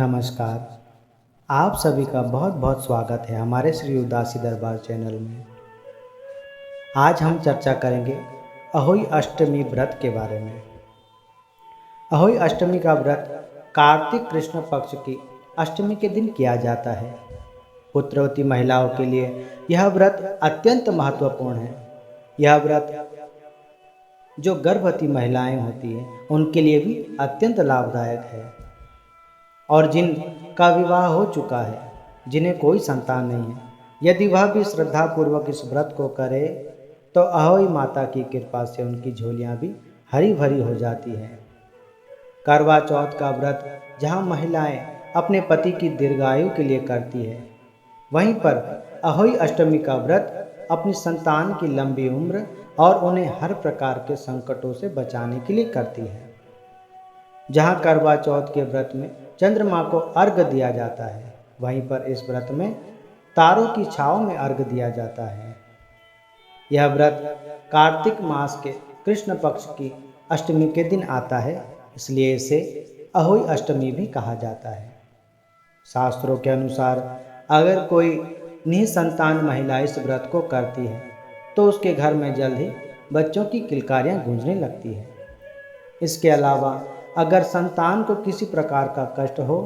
नमस्कार। आप सभी का बहुत बहुत स्वागत है हमारे श्री उदासी दरबार चैनल में। आज हम चर्चा करेंगे अहोई अष्टमी व्रत के बारे में। अहोई अष्टमी का व्रत कार्तिक कृष्ण पक्ष की अष्टमी के दिन किया जाता है। पुत्रवती महिलाओं के लिए यह व्रत अत्यंत महत्वपूर्ण है। यह व्रत जो गर्भवती महिलाएं होती हैं उनके लिए भी अत्यंत लाभदायक है, और जिनका विवाह हो चुका है, जिन्हें कोई संतान नहीं है, यदि वह भी श्रद्धापूर्वक इस व्रत को करे तो अहोई माता की कृपा से उनकी झोलियां भी हरी भरी हो जाती हैं। करवा चौथ का व्रत जहां महिलाएं अपने पति की दीर्घायु के लिए करती है, वहीं पर अहोई अष्टमी का व्रत अपनी संतान की लंबी उम्र और उन्हें हर प्रकार के संकटों से बचाने के लिए करती है। जहाँ करवा चौथ के व्रत में चंद्रमा को अर्घ दिया जाता है, वहीं पर इस व्रत में तारों की छाँव में अर्घ दिया जाता है। यह व्रत कार्तिक मास के कृष्ण पक्ष की अष्टमी के दिन आता है, इसलिए इसे अहोई अष्टमी भी कहा जाता है। शास्त्रों के अनुसार अगर कोई निसंतान महिला इस व्रत को करती है तो उसके घर में जल्द ही बच्चों की किलकारियाँ गूंजने लगती है। इसके अलावा अगर संतान को किसी प्रकार का कष्ट हो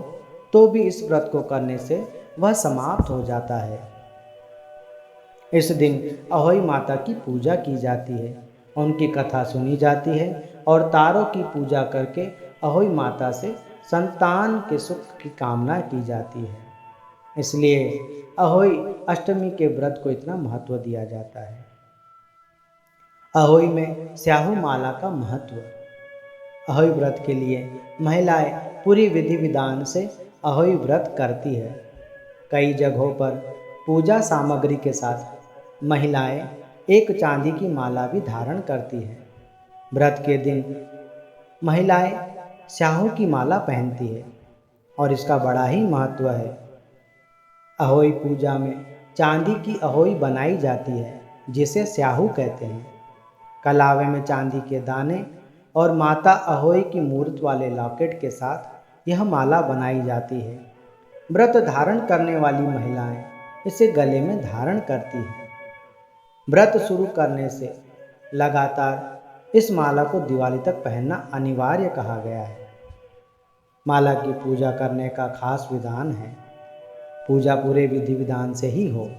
तो भी इस व्रत को करने से वह समाप्त हो जाता है। इस दिन अहोई माता की पूजा की जाती है, उनकी कथा सुनी जाती है और तारों की पूजा करके अहोई माता से संतान के सुख की कामना की जाती है। इसलिए अहोई अष्टमी के व्रत को इतना महत्व दिया जाता है। अहोई में स्याहू माला का महत्व। अहोई व्रत के लिए महिलाएं पूरी विधि विधान से अहोई व्रत करती है। कई जगहों पर पूजा सामग्री के साथ महिलाएं एक चांदी की माला भी धारण करती हैं। व्रत के दिन महिलाएं स्याहू की माला पहनती है और इसका बड़ा ही महत्व है। अहोई पूजा में चांदी की अहोई बनाई जाती है जिसे स्याहू कहते हैं। कलावे में चांदी के दाने और माता अहोई की मूर्त वाले लॉकेट के साथ यह माला बनाई जाती है। व्रत धारण करने वाली महिलाएं इसे गले में धारण करती हैं। व्रत शुरू करने से लगातार इस माला को दिवाली तक पहनना अनिवार्य कहा गया है। माला की पूजा करने का खास विधान है। पूजा पूरे विधि विधान से ही हो।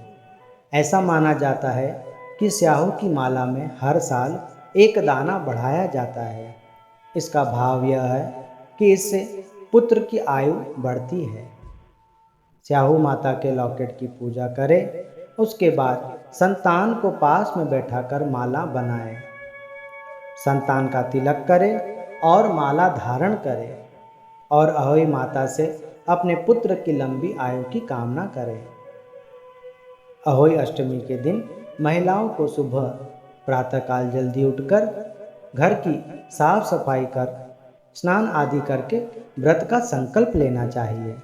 ऐसा माना जाता है कि स्याहू की माला में हर साल एक दाना बढ़ाया जाता है। इसका भाव यह है कि इससे पुत्र की आयु बढ़ती है। स्याहू माता के लॉकेट की पूजा करें, उसके बाद संतान को पास में बैठाकर माला बनाएं। संतान का तिलक करें और माला धारण करें और अहोई माता से अपने पुत्र की लंबी आयु की कामना करें। अहोई अष्टमी के दिन महिलाओं को सुबह प्रातःकाल जल्दी उठकर घर की साफ सफाई कर स्नान आदि करके व्रत का संकल्प लेना चाहिए।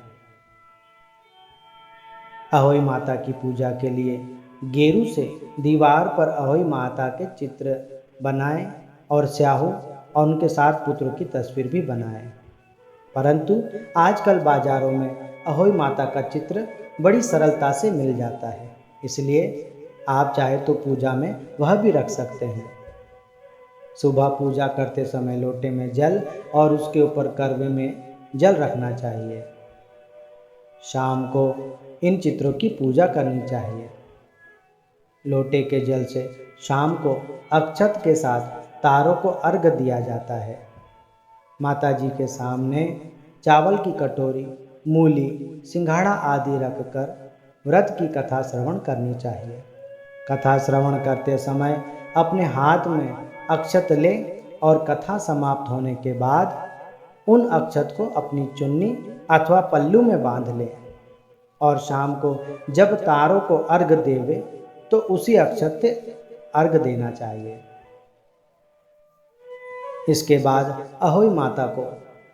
अहोई माता की पूजा के लिए गेरू से दीवार पर अहोई माता के चित्र बनाएं और स्याहू और उनके साथ पुत्रों की तस्वीर भी बनाएं। परंतु आजकल बाजारों में अहोई माता का चित्र बड़ी सरलता से मिल जाता है, इसलिए आप चाहे तो पूजा में वह भी रख सकते हैं। सुबह पूजा करते समय लोटे में जल और उसके ऊपर करवे में जल रखना चाहिए। शाम को इन चित्रों की पूजा करनी चाहिए। लोटे के जल से शाम को अक्षत के साथ तारों को अर्घ दिया जाता है। माता जी के सामने चावल की कटोरी, मूली, सिंघाड़ा आदि रखकर व्रत की कथा श्रवण करनी चाहिए। कथा श्रवण करते समय अपने हाथ में अक्षत ले और कथा समाप्त होने के बाद उन अक्षत को अपनी चुन्नी अथवा पल्लू में बांध ले और शाम को जब तारों को अर्घ देवे तो उसी अक्षत से अर्घ देना चाहिए। इसके बाद अहोई माता को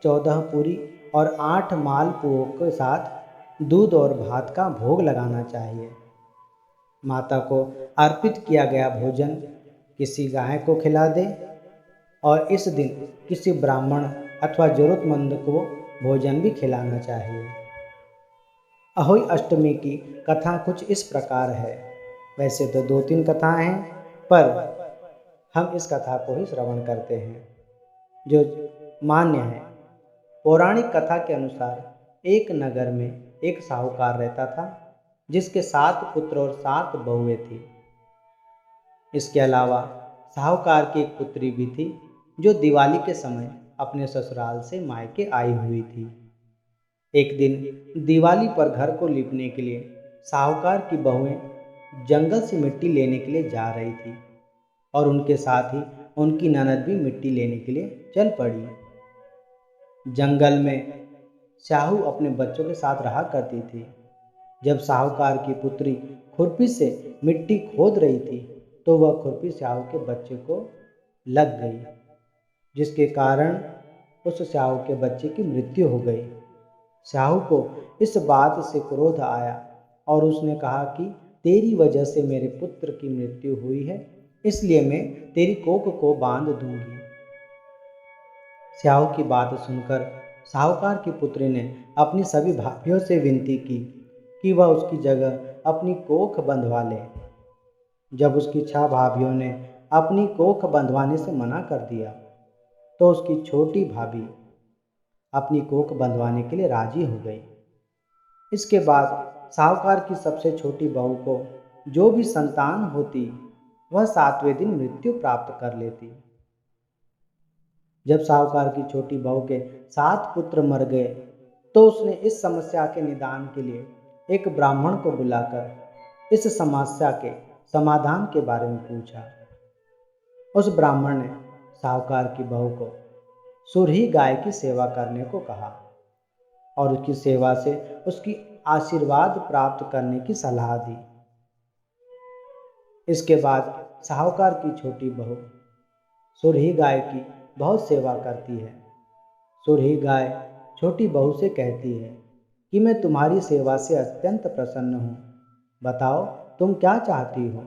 14 पूरी और 8 मालपुओं के साथ दूध और भात का भोग लगाना चाहिए। माता को अर्पित किया गया भोजन किसी गाय को खिला दे और इस दिन किसी ब्राह्मण अथवा जरूरतमंद को भोजन भी खिलाना चाहिए। अहोई अष्टमी की कथा कुछ इस प्रकार है। वैसे तो 2-3 कथाएं हैं, पर हम इस कथा को ही श्रवण करते हैं जो मान्य है। पौराणिक कथा के अनुसार एक नगर में एक साहूकार रहता था जिसके 7 पुत्र और 7 बहुएं थी। इसके अलावा साहूकार की एक पुत्री भी थी जो दिवाली के समय अपने ससुराल से मायके आई हुई थी। एक दिन दिवाली पर घर को लीपने के लिए साहूकार की बहुएं जंगल से मिट्टी लेने के लिए जा रही थी और उनके साथ ही उनकी ननद भी मिट्टी लेने के लिए चल पड़ी। जंगल में शाहू अपने बच्चों के साथ रहा करती थी। जब साहूकार की पुत्री खुरपी से मिट्टी खोद रही थी तो वह खुरपी शाहू के बच्चे को लग गई, जिसके कारण उस शाहू के बच्चे की मृत्यु हो गई। शाहू को इस बात से क्रोध आया और उसने कहा कि तेरी वजह से मेरे पुत्र की मृत्यु हुई है, इसलिए मैं तेरी कोख को बांध दूंगी। शाहू की बात सुनकर साहूकार की पुत्री ने अपनी सभी भाइयों से विनती की कि वह उसकी जगह अपनी कोख बंधवा ले। जब उसकी 6 भाभियों ने अपनी कोख बंधवाने से मना कर दिया तो उसकी छोटी भाभी अपनी कोख बंधवाने के लिए राजी हो गई। इसके बाद साहूकार की सबसे छोटी बहू को जो भी संतान होती वह 7वें दिन मृत्यु प्राप्त कर लेती। जब साहूकार की छोटी बहू के 7 पुत्र मर गए तो उसने इस समस्या के निदान के लिए एक ब्राह्मण को बुलाकर इस समस्या के समाधान के बारे में पूछा। उस ब्राह्मण ने साहूकार की बहू को सुरही गाय की सेवा करने को कहा और उसकी सेवा से उसकी आशीर्वाद प्राप्त करने की सलाह दी। इसके बाद साहूकार की छोटी बहू सुरही गाय की बहुत सेवा करती है। सुरही गाय छोटी बहू से कहती है कि मैं तुम्हारी सेवा से अत्यंत प्रसन्न हूँ, बताओ तुम क्या चाहती हो।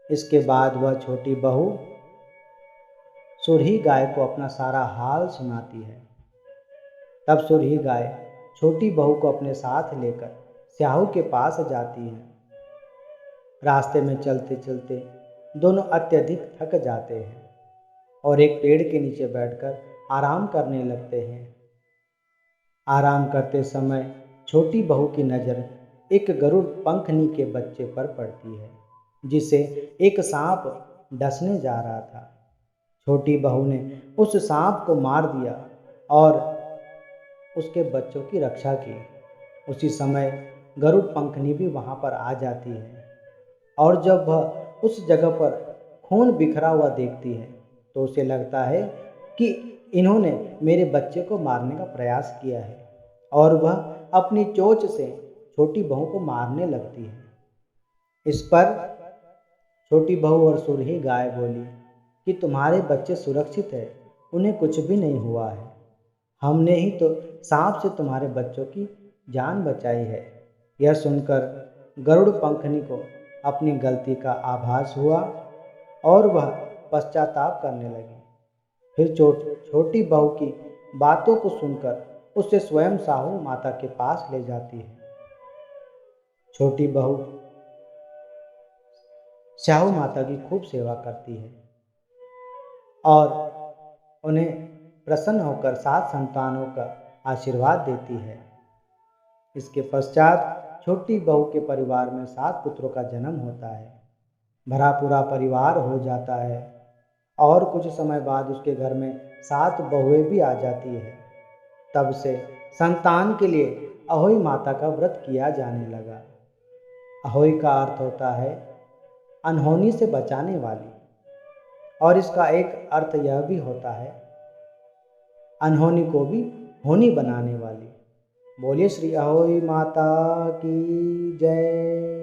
इसके बाद वह छोटी बहू सुरही गाय को अपना सारा हाल सुनाती है। तब सुरही गाय छोटी बहू को अपने साथ लेकर शाहू के पास जाती है। रास्ते में चलते चलते दोनों अत्यधिक थक जाते हैं और एक पेड़ के नीचे बैठकर आराम करने लगते हैं। आराम करते समय छोटी बहू की नज़र एक गरुड़ पंखनी के बच्चे पर पड़ती है जिसे एक सांप डसने जा रहा था। छोटी बहू ने उस सांप को मार दिया और उसके बच्चों की रक्षा की। उसी समय गरुड़ पंखनी भी वहाँ पर आ जाती है और जब वह उस जगह पर खून बिखरा हुआ देखती है तो उसे लगता है कि इन्होंने मेरे बच्चे को मारने का प्रयास किया है और वह अपनी चोंच से छोटी बहू को मारने लगती है। इस पर छोटी बहू और सुरही गाय बोली कि तुम्हारे बच्चे सुरक्षित है, उन्हें कुछ भी नहीं हुआ है। हमने ही तो सांप से तुम्हारे बच्चों की जान बचाई है। यह सुनकर गरुड़ पंखनी को अपनी गलती का आभास हुआ और वह पश्चाताप करने लगी। फिर छोटी बहू की बातों को सुनकर उसे स्वयं साहू माता के पास ले जाती है। छोटी बहू शाहू माता की खूब सेवा करती है और उन्हें प्रसन्न होकर 7 संतानों का आशीर्वाद देती है। इसके पश्चात छोटी बहू के परिवार में 7 पुत्रों का जन्म होता है। भरा पूरा परिवार हो जाता है और कुछ समय बाद उसके घर में 7 बहुएं भी आ जाती है। तब से संतान के लिए अहोई माता का व्रत किया जाने लगा। अहोई का अर्थ होता है अनहोनी से बचाने वाली और इसका एक अर्थ यह भी होता है अनहोनी को भी होनी बनाने वाली। बोलिए श्री अहोई माता की जय।